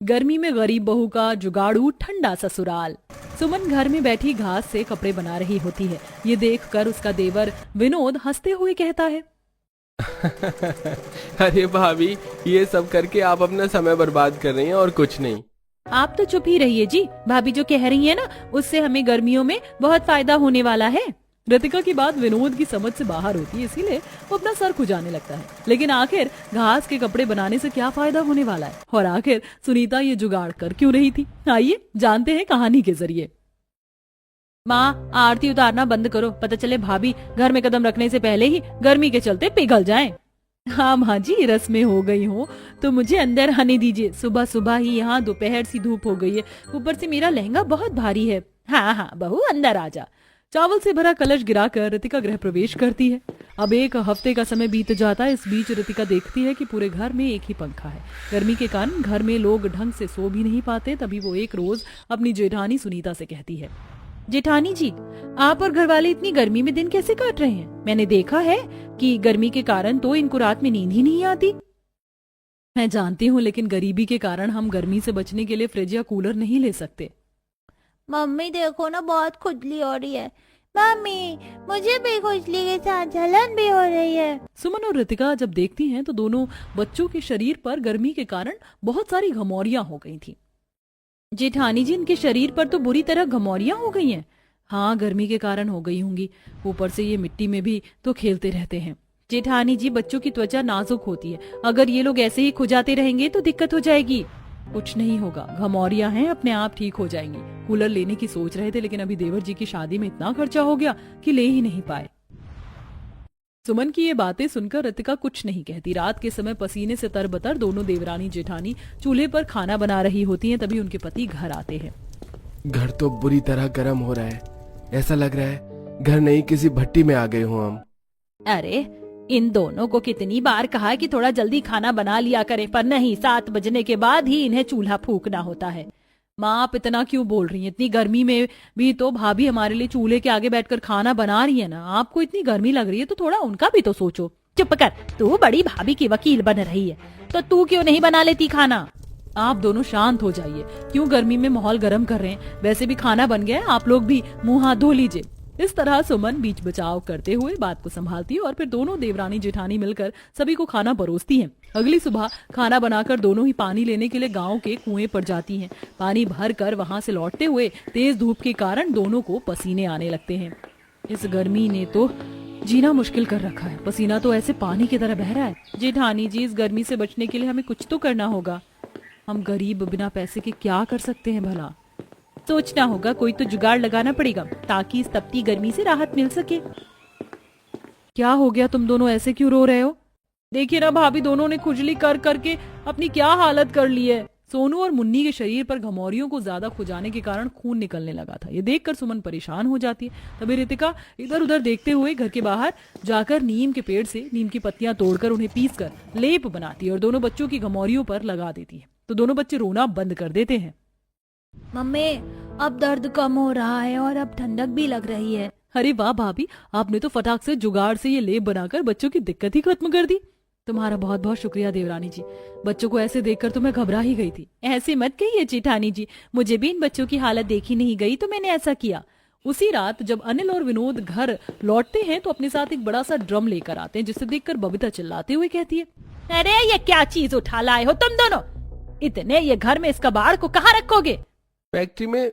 गर्मी में गरीब बहू का जुगाड़ू ठंडा ससुराल। सुमन घर में बैठी घास से कपड़े बना रही होती है। ये देखकर उसका देवर विनोद हंसते हुए कहता है, अरे भाभी, ये सब करके आप अपना समय बर्बाद कर रही हैं और कुछ नहीं। आप तो चुप ही रहिए जी। भाभी जो कह रही है ना, उससे हमें गर्मियों में बहुत फायदा होने वाला है। रितिका की बात विनोद की समझ से बाहर होती है, इसीलिए वो अपना सर खुजाने लगता है। लेकिन आखिर घास के कपड़े बनाने से क्या फायदा होने वाला है, और आखिर सुनीता ये जुगाड़ कर क्यों रही थी? आइए जानते हैं कहानी के जरिए। माँ, आरती उतारना बंद करो, पता चले भाभी घर में कदम रखने से पहले ही गर्मी के चलते पिघल जाएं। हाँ माँ जी, रस्में हो गई हो तो मुझे अंदर आने दीजिए। सुबह सुबह ही यहाँ दोपहर सी धूप हो गई है, ऊपर से मेरा लहंगा बहुत भारी है। हाँ हाँ बहू, अंदर आ जा। चावल से भरा कलश गिराकर रितिका गृह प्रवेश करती है। अब एक हफ्ते का समय बीत जाता है। इस बीच रितिका देखती है कि पूरे घर में एक ही पंखा है। गर्मी के कारण घर में लोग ढंग से सो भी नहीं पाते। तभी वो एक रोज अपनी जेठानी सुनीता से कहती है, जेठानी जी, आप और घरवाले इतनी गर्मी में दिन कैसे काट रहे हैं? मैंने देखा है कि गर्मी के कारण तो इनको रात में नींद ही नहीं आती। मैं जानती हूँ, लेकिन गरीबी के कारण हम गर्मी से बचने के लिए फ्रिज या कूलर नहीं ले सकते। मम्मी देखो ना, बहुत खुजली हो रही है। मम्मी, मुझे भी खुजली के साथ जलन भी हो रही है। सुमन और रितिका जब देखती हैं तो दोनों बच्चों के शरीर पर गर्मी के कारण बहुत सारी घमौरियां हो गई थी। जेठानी जी, इनके शरीर पर तो बुरी तरह घमौरियां हो गई हैं। हाँ, गर्मी के कारण हो गई होंगी। ऊपर से ये मिट्टी में भी तो खेलते रहते हैं। जेठानी जी, बच्चों की त्वचा नाजुक होती है, अगर ये लोग ऐसे ही खुजाते रहेंगे तो दिक्कत हो जाएगी। कुछ नहीं होगा, घमौरियां हैं, अपने आप ठीक हो जाएंगी। कूलर लेने की सोच रहे थे, लेकिन अभी देवर जी की शादी में इतना खर्चा हो गया कि ले ही नहीं पाए। सुमन की ये बातें सुनकर रितिका कुछ नहीं कहती। रात के समय पसीने से तरबतर दोनों देवरानी जेठानी चूल्हे पर खाना बना रही होती हैं। तभी उनके पति घर आते हैं। घर तो बुरी तरह गर्म हो रहा है, ऐसा लग रहा है घर नहीं किसी भट्टी में आ गए हो हम। अरे, इन दोनों को कितनी बार कहा कि थोड़ा जल्दी खाना बना लिया करें, पर नहीं, 7 बजने के बाद ही इन्हें चूल्हा फूंकना होता है। माँ, आप इतना क्यों बोल रही हैं? इतनी गर्मी में भी तो भाभी हमारे लिए चूल्हे के आगे बैठकर खाना बना रही है ना। आपको इतनी गर्मी लग रही है तो थोड़ा उनका भी तो सोचो। चुप कर, तू बड़ी भाभी की वकील बन रही है, तो तू क्यों नहीं बना लेती खाना? आप दोनों शांत हो जाइए। क्यों गर्मी में माहौल गर्म कर रहे हैं? वैसे भी खाना बन गया है, आप लोग भी मुंह हाथ धो लीजिए। इस तरह सुमन बीच बचाव करते हुए बात को संभालती है और फिर दोनों देवरानी जेठानी मिलकर सभी को खाना परोसती हैं। अगली सुबह खाना बनाकर दोनों ही पानी लेने के लिए गांव के कुएं पर जाती हैं। पानी भर कर वहां से लौटते हुए तेज धूप के कारण दोनों को पसीने आने लगते हैं। इस गर्मी ने तो जीना मुश्किल कर रखा है। पसीना तो ऐसे पानी की तरह बह रहा है। जेठानी जी, इस गर्मी से बचने के लिए हमें कुछ तो करना होगा। हम गरीब बिना पैसे के क्या कर सकते हैं भला? सोचना होगा, कोई तो जुगाड़ लगाना पड़ेगा ताकि इस तपती गर्मी से राहत मिल सके। क्या हो गया, तुम दोनों ऐसे क्यों रो रहे हो? देखिए ना भाभी, दोनों ने खुजली कर करके अपनी क्या हालत कर ली है। सोनू और मुन्नी के शरीर पर घमौरियों को ज्यादा खुजाने के कारण खून निकलने लगा था। ये देखकर सुमन परेशान हो जाती है। तभी रितिका इधर उधर देखते हुए घर के बाहर जाकर नीम के पेड़ से नीम की पत्तियां तोड़कर उन्हें पीसकर लेप बनाती है और दोनों बच्चों की घमौरियों पर लगा देती है। तो दोनों बच्चे रोना बंद कर देते हैं। मम्मी, अब दर्द कम हो रहा है और अब ठंडक भी लग रही है। अरे वाह भाभी, आपने तो फटाक से जुगाड़ से ये लेप बनाकर बच्चों की दिक्कत ही खत्म कर दी। तुम्हारा बहुत बहुत शुक्रिया देवरानी जी। बच्चों को ऐसे देखकर तो मैं घबरा ही गई थी। ऐसे मत कहिए जेठानी जी, मुझे भी इन बच्चों की हालत देखी नहीं गई तो मैंने ऐसा किया। उसी रात जब अनिल और विनोद घर लौटते हैं तो अपने साथ एक बड़ा सा ड्रम लेकर आते हैं, जिसे देखकर बबीता चिल्लाते हुए कहती है, अरे ये क्या चीज उठा लाए हो तुम दोनों? इतने ये घर में इस कबाड़ को कहाँ रखोगे? फैक्ट्री में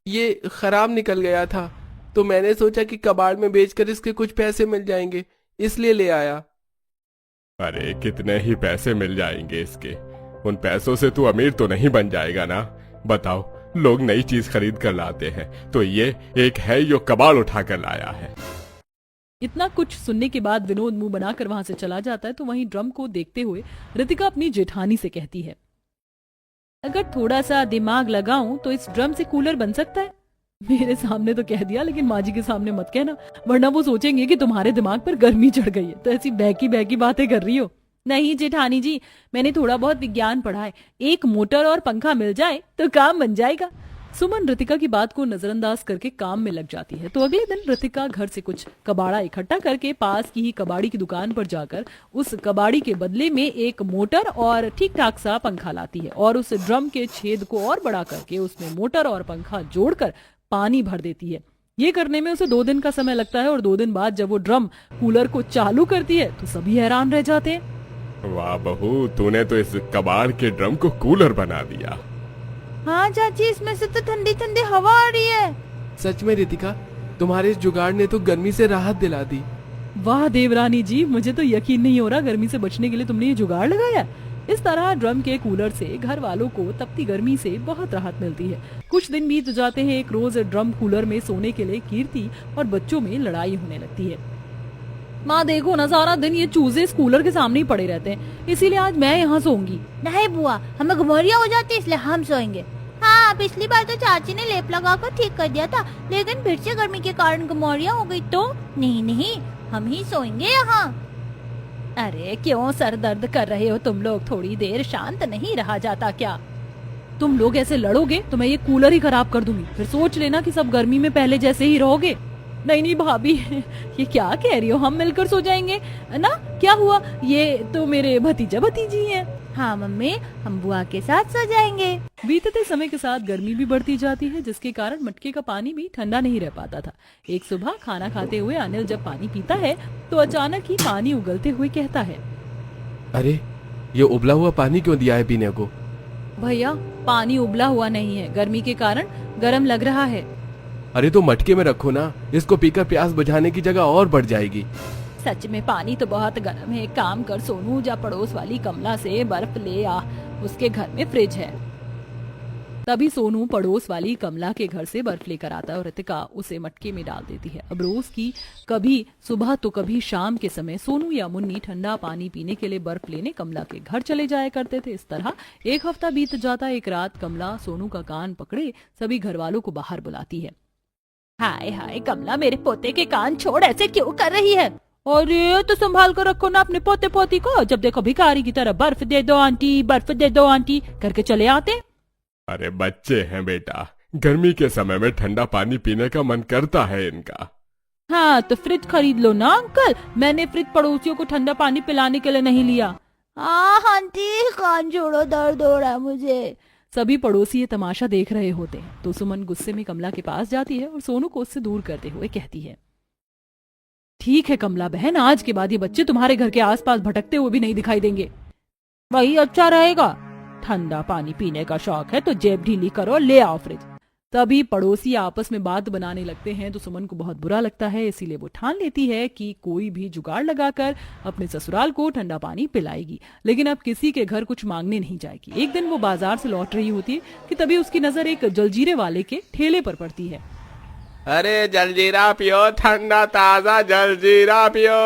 ये खराब निकल गया था, तो मैंने सोचा कि कबाड़ में बेचकर इसके कुछ पैसे मिल जाएंगे, इसलिए ले आया। अरे कितने ही पैसे मिल जाएंगे इसके? उन पैसों से तू अमीर तो नहीं बन जाएगा ना? बताओ, लोग नई चीज खरीद कर लाते हैं तो ये एक है जो कबाड़ उठा कर लाया है। इतना कुछ सुनने के बाद विनोद मुंह बनाकर वहां से चला जाता है। तो वहीं ड्रम को देखते हुए रितिका अपनी जेठानी से कहती है, अगर थोड़ा सा दिमाग लगाऊं तो इस ड्रम से कूलर बन सकता है। मेरे सामने तो कह दिया, लेकिन माँ जी के सामने मत कहना, वरना वो सोचेंगे कि तुम्हारे दिमाग पर गर्मी चढ़ गई है, तो ऐसी बहकी बहकी बातें कर रही हो। नहीं जेठानी जी, मैंने थोड़ा बहुत विज्ञान पढ़ा है। एक मोटर और पंखा मिल जाए तो काम बन जाएगा। सुमन रितिका की बात को नजरअंदाज करके काम में लग जाती है। तो अगले दिन रितिका घर से कुछ कबाड़ा इकट्ठा करके पास की ही कबाड़ी की दुकान पर जाकर उस कबाड़ी के बदले में एक मोटर और ठीक ठाक सा पंखा लाती है और उस ड्रम के छेद को और बड़ा करके उसमें मोटर और पंखा जोड़कर पानी भर देती है। ये करने में उसे 2 दिन का समय लगता है और 2 दिन बाद जब वो ड्रम कूलर को चालू करती है तो सभी हैरान रह जाते हैं। वाह बहू, तूने तो इस कबाड़ के ड्रम को कूलर बना दिया। हाँ चाची, इसमें से तो ठंडी ठंडी हवा आ रही है। सच में रितिका, तुम्हारे इस जुगाड़ ने तो गर्मी से राहत दिला दी। वाह देवरानी जी, मुझे तो यकीन नहीं हो रहा गर्मी से बचने के लिए तुमने ये जुगाड़ लगाया। इस तरह ड्रम के कूलर से घर वालों को तपती गर्मी से बहुत राहत मिलती है। कुछ दिन बीत जाते हैं। एक रोज ड्रम कूलर में सोने के लिए कीर्ति और बच्चों में लड़ाई होने लगती है। माँ देखो ना, सारा दिन ये चूजे इस कूलर के सामने ही पड़े रहते हैं, इसीलिए आज मैं यहाँ सोऊंगी। नहीं बुआ, हमें घुमरिया हो जाती है इसलिए हम सोएंगे। हाँ, पिछली बार तो चाची ने लेप लगाकर ठीक कर दिया था, लेकिन फिर से गर्मी के कारण घुमरिया हो गई तो नहीं, हम ही सोएंगे यहाँ। अरे क्यों सर दर्द कर रहे हो तुम लोग? थोड़ी देर शांत नहीं रहा जाता क्या? तुम लोग ऐसे लड़ोगे तो मैं ये कूलर ही खराब कर दूंगी, फिर सोच लेना कि सब गर्मी में पहले जैसे ही रहोगे। नहीं भाभी, ये क्या कह रही हो? हम मिलकर सो जाएंगे ना, क्या हुआ? ये तो मेरे भतीजा भतीजी हैं। हाँ मम्मी, हम बुआ के साथ सो जाएंगे। बीतते समय के साथ गर्मी भी बढ़ती जाती है, जिसके कारण मटके का पानी भी ठंडा नहीं रह पाता था। एक सुबह खाना खाते हुए अनिल जब पानी पीता है तो अचानक ही पानी उगलते हुए कहता है, अरे ये उबला हुआ पानी क्यों दिया है पीने को? भैया पानी उबला हुआ नहीं है, गर्मी के कारण गर्म लग रहा है। अरे तो मटके में रखो ना, इसको पीकर प्यास बुझाने की जगह और बढ़ जाएगी। सच में पानी तो बहुत गर्म है। एक काम कर सोनू, जा पड़ोस वाली कमला से बर्फ ले आ, उसके घर में फ्रिज है। तभी सोनू पड़ोस वाली कमला के घर से बर्फ लेकर आता है और रितिका उसे मटके में डाल देती है। अब रोज की कभी सुबह तो कभी शाम के समय सोनू या मुन्नी ठंडा पानी पीने के लिए बर्फ लेने कमला के घर चले जाया करते थे। इस तरह एक हफ्ता बीत जाता। एक रात कमला सोनू का कान पकड़े सभी घर वालों को बाहर बुलाती है। हाय हाय कमला, मेरे पोते के कान छोड़, ऐसे क्यों कर रही है? अरे तो संभाल कर रखो ना अपने पोते पोती को, जब देखो भिखारी की तरह बर्फ दे दो आंटी, बर्फ दे दो आंटी करके चले आते। अरे बच्चे हैं बेटा, गर्मी के समय में ठंडा पानी पीने का मन करता है इनका। हाँ तो फ्रिज खरीद लो ना अंकल, मैंने फ्रिज पड़ोसियों को ठंडा पानी पिलाने के लिए नहीं लिया। आंटी कान छोड़ो, दर्द हो रहा है मुझे। सभी पड़ोसी ये तमाशा देख रहे होते हैं तो सुमन गुस्से में कमला के पास जाती है और सोनू को उससे दूर करते हुए कहती है, ठीक है कमला बहन, आज के बाद ये बच्चे तुम्हारे घर के आसपास भटकते हुए भी नहीं दिखाई देंगे। वही अच्छा रहेगा। ठंडा पानी पीने का शौक है तो जेब ढीली करो, ले आओ फ्रिज। तभी पड़ोसी आपस में बात बनाने लगते हैं तो सुमन को बहुत बुरा लगता है, इसीलिए वो ठान लेती है कि कोई भी जुगाड़ लगाकर अपने ससुराल को ठंडा पानी पिलाएगी, लेकिन अब किसी के घर कुछ मांगने नहीं जाएगी। एक दिन वो बाजार से लौट रही होती है कि तभी उसकी नजर एक जलजीरे वाले के ठेले पर पड़ती है। अरे जलजीरा पियो, ठंडा ताजा जलजीरा पियो।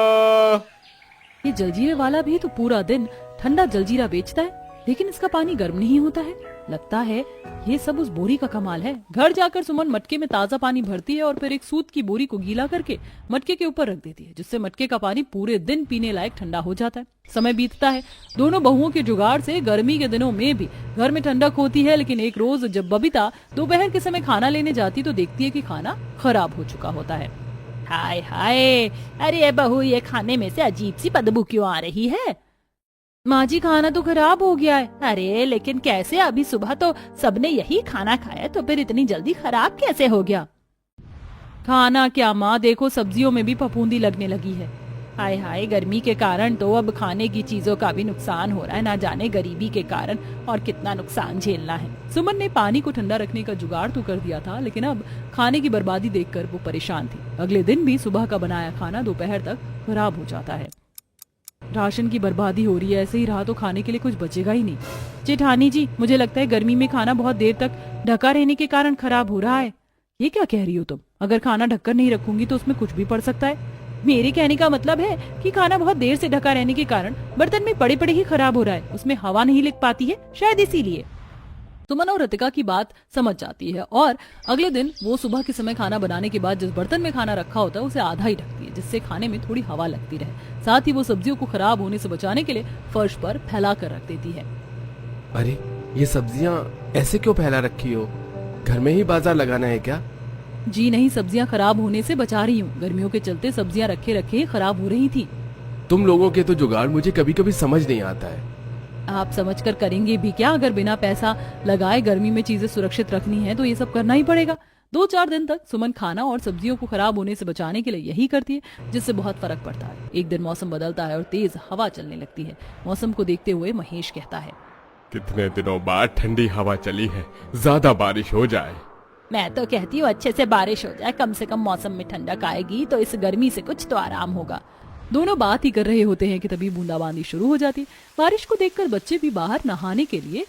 ये जलजीरे वाला भी तो पूरा दिन ठंडा जलजीरा बेचता है, लेकिन इसका पानी गर्म नहीं होता है। लगता है ये सब उस बोरी का कमाल है। घर जाकर सुमन मटके में ताजा पानी भरती है और फिर एक सूत की बोरी को गीला करके मटके के ऊपर रख देती है, जिससे मटके का पानी पूरे दिन पीने लायक ठंडा हो जाता है। समय बीतता है। दोनों बहुओं के जुगाड़ से गर्मी के दिनों में भी घर में ठंडक होती है, लेकिन एक रोज जब बबीता दोपहर के समय खाना लेने जाती तो देखती है कि खाना खराब हो चुका होता है। हाय हाय, अरे बहू ये खाने में से अजीब सी बदबू क्यों आ रही है? माँ जी खाना तो खराब हो गया है। अरे लेकिन कैसे, अभी सुबह तो सबने यही खाना खाया, तो फिर इतनी जल्दी खराब कैसे हो गया? खाना क्या माँ, देखो सब्जियों में भी फफूंदी लगने लगी है। हाय हाय, गर्मी के कारण तो अब खाने की चीजों का भी नुकसान हो रहा है, ना जाने गरीबी के कारण और कितना नुकसान झेलना है। सुमन ने पानी को ठंडा रखने का जुगाड़ तो कर दिया था, लेकिन अब खाने की बर्बादी देखकर वो परेशान थी। अगले दिन भी सुबह का बनाया खाना दोपहर तक खराब हो जाता है। राशन की बर्बादी हो रही है, ऐसे ही रहा तो खाने के लिए कुछ बचेगा ही नहीं। जेठानी जी, मुझे लगता है गर्मी में खाना बहुत देर तक ढका रहने के कारण खराब हो रहा है। ये क्या कह रही हो तुम? अगर खाना ढककर नहीं रखूंगी तो उसमें कुछ भी पड़ सकता है। मेरे कहने का मतलब है कि खाना बहुत देर से ढका रहने के कारण बर्तन में पड़े पड़े ही खराब हो रहा है, उसमें हवा नहीं लग पाती है, शायद इसीलिए। सुमन और रितिका की बात समझ जाती है और अगले दिन वो सुबह के समय खाना बनाने के बाद जिस बर्तन में खाना रखा होता है उसे आधा ही ढकती है, जिससे खाने में थोड़ी हवा लगती रहे। साथ ही वो सब्जियों को खराब होने से बचाने के लिए फर्श पर फैला कर रख देती है। अरे ये सब्जियां ऐसे क्यों फैला रखी हो? घर में ही बाजार लगाना है क्या? जी नहीं, सब्जियां खराब होने से बचा रही हूँ। गर्मियों के चलते सब्जियां रखे रखे खराब हो रही थी। तुम लोगों के तो जुगाड़ मुझे कभी कभी समझ नहीं आता है। आप समझकर करेंगे भी क्या? अगर बिना पैसा लगाए गर्मी में चीजें सुरक्षित रखनी है तो ये सब करना ही पड़ेगा। 2-4 दिन तक सुमन खाना और सब्जियों को खराब होने से बचाने के लिए यही करती है, जिससे बहुत फर्क पड़ता है। एक दिन मौसम बदलता है और तेज हवा चलने लगती है। मौसम को देखते हुए महेश कहता है, कितने दिनों बाद ठंडी हवा चली है, ज्यादा बारिश हो जाए। मैं तो कहती हूँ अच्छे से बारिश हो जाए, कम से कम मौसम में ठंडक आएगी तो इस गर्मी से कुछ तो आराम होगा। दोनों बात ही कर रहे होते हैं कि तभी बूंदाबांदी शुरू हो जाती। बारिश को देखकर बच्चे भी बाहर नहाने के लिए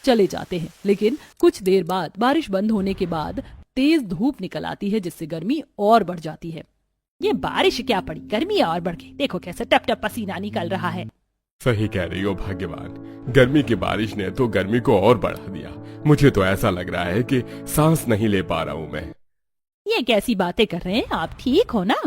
चले जाते हैं, लेकिन कुछ देर बाद बारिश बंद होने के बाद तेज धूप निकल आती है, जिससे गर्मी और बढ़ जाती है। ये बारिश क्या पड़ी, गर्मी और बढ़ गई। देखो कैसे टप टप पसीना निकल रहा है। सही कह रही हो भाग्यवान, गर्मी की बारिश ने तो गर्मी को और बढ़ा दिया। मुझे तो ऐसा लग रहा है कि सांस नहीं ले पा रहा हूँ मैं। ये कैसी बातें कर रहे हैं आप, ठीक हो ना?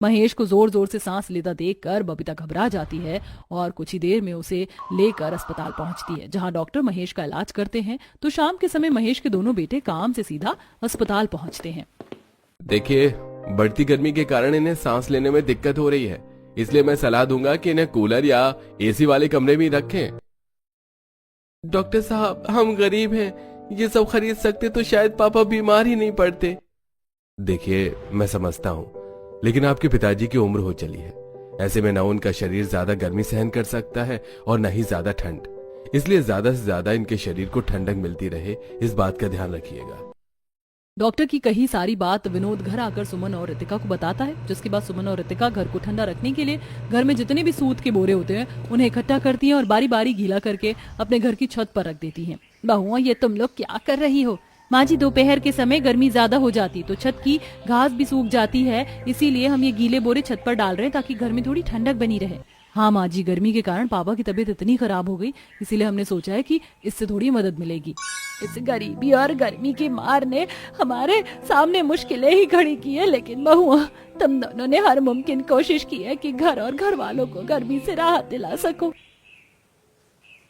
महेश को जोर जोर से सांस लेता देखकर बबीता घबरा जाती है और कुछ ही देर में उसे लेकर अस्पताल पहुंचती है, जहां डॉक्टर महेश का इलाज करते हैं। तो शाम के समय महेश के दोनों बेटे काम से सीधा अस्पताल पहुंचते हैं। देखिए, बढ़ती गर्मी के कारण इन्हें सांस लेने में दिक्कत हो रही है, इसलिए मैं सलाह दूंगा कि इन्हें कूलर या एसी वाले कमरे में रखें। डॉक्टर साहब, हम गरीब हैं, ये सब खरीद सकते तो शायद पापा बीमार ही नहीं पड़ते। देखिए, मैं समझता हूँ, लेकिन आपके पिताजी की उम्र हो चली है। ऐसे में न उनका शरीर ज्यादा गर्मी सहन कर सकता है और न ही ज्यादा ठंड, इसलिए ज्यादा से ज्यादा इनके शरीर को ठंडक मिलती रहे, इस बात का ध्यान रखिएगा। डॉक्टर की कही सारी बात विनोद घर आकर सुमन और रितिका को बताता है, जिसके बाद सुमन और रितिका घर को ठंडा रखने के लिए घर में जितने भी सूत के बोरे होते हैं उन्हें इकट्ठा करती हैं और बारी बारी गीला करके अपने घर की छत पर रख देती हैं। बहुआ, ये तुम लोग क्या कर रही हो? माँ जी, दोपहर के समय गर्मी ज्यादा हो जाती तो छत की घास भी सूख जाती है, इसीलिए हम ये गीले बोरे छत पर डाल रहे हैं ताकि घर में थोड़ी ठंडक बनी रहे। हाँ माँ जी, गर्मी के कारण पापा की तबीयत इतनी खराब हो गई, इसीलिए हमने सोचा है कि इससे थोड़ी मदद मिलेगी। इस गरीबी और गर्मी की मार ने हमारे सामने मुश्किलें ही खड़ी की है, लेकिन बहुआ, तुम दोनों ने हर मुमकिन कोशिश की है कि घर और घर वालों को गर्मी से राहत दिला सको।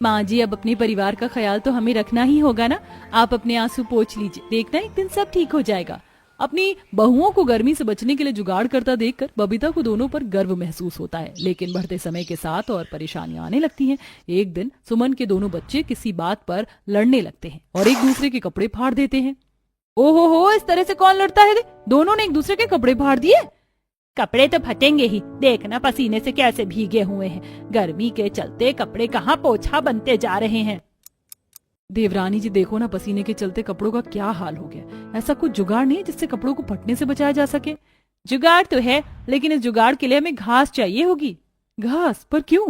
माँ जी, अब अपने परिवार का ख्याल तो हमें रखना ही होगा ना। आप अपने आंसू पोंछ लीजिए, देखना एक दिन सब ठीक हो जाएगा। अपनी बहुओं को गर्मी से बचने के लिए जुगाड़ करता देखकर बबीता को दोनों पर गर्व महसूस होता है, लेकिन बढ़ते समय के साथ और परेशानियां आने लगती हैं। एक दिन सुमन के दोनों बच्चे किसी बात पर लड़ने लगते हैं और एक दूसरे के कपड़े फाड़ देते हैं। ओहो हो, इस तरह से कौन लड़ता है? दोनों ने एक दूसरे के कपड़े फाड़ दिए। कपड़े तो फटेंगे ही, देखना पसीने से कैसे भीगे हुए हैं। गर्मी के चलते कपड़े कहाँ पोछा बनते जा रहे हैं। देवरानी जी, देखो ना, पसीने के चलते कपड़ों का क्या हाल हो गया। ऐसा कुछ जुगाड़ नहीं है जिससे कपड़ों को फटने से बचाया जा सके? जुगाड़ तो है, लेकिन इस जुगाड़ के लिए हमें घास चाहिए होगी। घास? पर क्यों?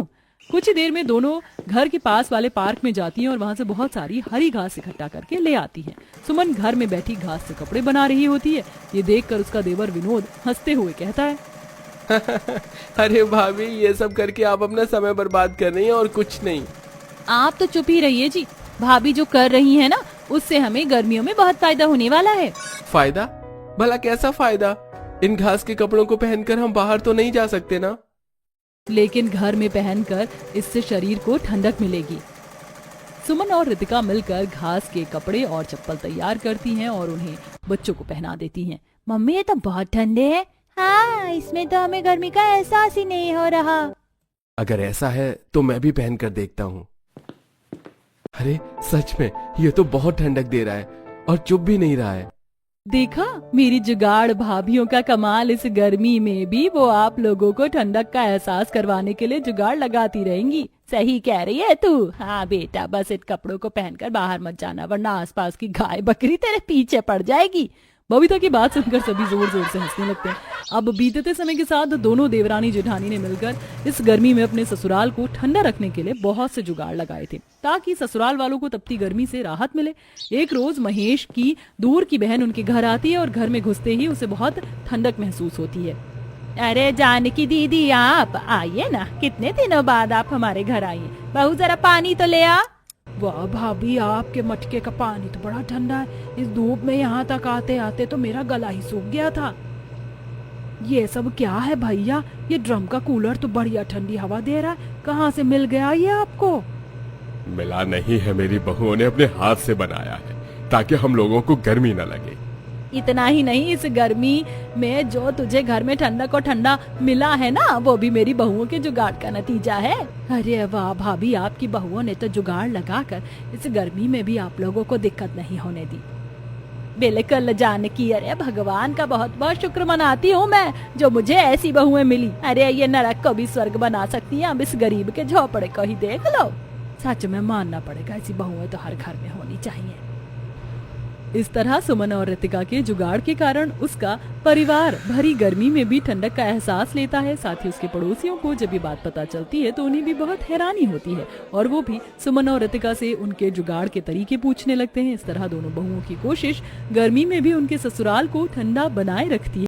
कुछ ही देर में दोनों घर के पास वाले पार्क में जाती हैं और वहां से बहुत सारी हरी घास इकट्ठा करके ले आती हैं। सुमन घर में बैठी घास से कपड़े बना रही होती है। ये देखकर उसका देवर विनोद हंसते हुए कहता है, अरे भाभी, ये सब करके आप अपना समय बर्बाद कर रही हैं और कुछ नहीं। आप तो चुप ही रहिए जी। भाभी जो कर रही है ना, उससे हमें गर्मियों में बहुत फायदा होने वाला है। फायदा? भला कैसा फायदा? इन घास के कपड़ों को पहनकर हम बाहर तो नहीं जा सकते ना? लेकिन घर में पहनकर इससे शरीर को ठंडक मिलेगी। सुमन और रितिका मिलकर घास के कपड़े और चप्पल तैयार करती हैं और उन्हें बच्चों को पहना देती हैं। मम्मी, ये तो बहुत ठंडे हैं। हाँ, इसमें तो हमें गर्मी का एहसास ही नहीं हो रहा। अगर ऐसा है तो मैं भी पहन कर देखता हूँ। अरे सच में, ये तो बहुत ठंडक दे रहा है और चुप भी नहीं रहा है। देखा, मेरी जुगाड़ भाभियों का कमाल। इस गर्मी में भी वो आप लोगों को ठंडक का एहसास करवाने के लिए जुगाड़ लगाती रहेंगी। सही कह रही है तू। हाँ बेटा, बस इन कपड़ों को पहनकर बाहर मत जाना, वरना आसपास की गाय बकरी तेरे पीछे पड़ जाएगी। बबीता की बात सुनकर सभी जोर जोर से हंसने लगते हैं। अब बीतते समय के साथ दोनों देवरानी जेठानी ने मिलकर इस गर्मी में अपने ससुराल को ठंडा रखने के लिए बहुत से जुगाड़ लगाए थे, ताकि ससुराल वालों को तपती गर्मी से राहत मिले। एक रोज महेश की दूर की बहन उनके घर आती है और घर में घुसते ही उसे बहुत ठंडक महसूस होती है। अरे जानकी दीदी, आप आइए ना, कितने दिनों बाद आप हमारे घर आई। बहू, जरा पानी तो ले आ। वाह भाभी, आपके मटके का पानी तो बड़ा ठंडा है। इस धूप में यहाँ तक आते आते तो मेरा गला ही सूख गया था। ये सब क्या है भैया? ये ड्रम का कूलर तो बढ़िया ठंडी हवा दे रहा है। कहाँ से मिल गया ये आपको? मिला नहीं है, मेरी बहुओं ने अपने हाथ से बनाया है। ताकि हम लोगों को गर्मी न लगे। इतना ही नहीं, इस गर्मी में जो तुझे घर में ठंडक और ठंडा मिला है ना, वो भी मेरी बहुओं के जुगाड़ का नतीजा है। अरे वाह भाभी, आपकी बहुओं ने तो जुगाड़ लगाकर इस गर्मी में भी आप लोगों को दिक्कत नहीं होने दी। बिल्कुल जानकी, अरे भगवान का बहुत बहुत शुक्र मनाती हूँ मैं जो मुझे ऐसी बहुएं मिली। अरे ये नरक को भी स्वर्ग बना सकती है, अब इस गरीब के झोपड़े को ही देख लो। सच में मानना पड़ेगा, ऐसी बहुएं तो हर घर में होनी चाहिए। इस तरह सुमन और रितिका के जुगाड़ के कारण उसका परिवार भरी गर्मी में भी ठंडक का एहसास लेता है। साथ ही उसके पड़ोसियों को जब ये बात पता चलती है तो उन्हें भी बहुत हैरानी होती है और वो भी सुमन और रितिका से उनके जुगाड़ के तरीके पूछने लगते हैं। इस तरह दोनों बहुओं की कोशिश गर्मी में भी उनके ससुराल को ठंडा बनाए रखती है।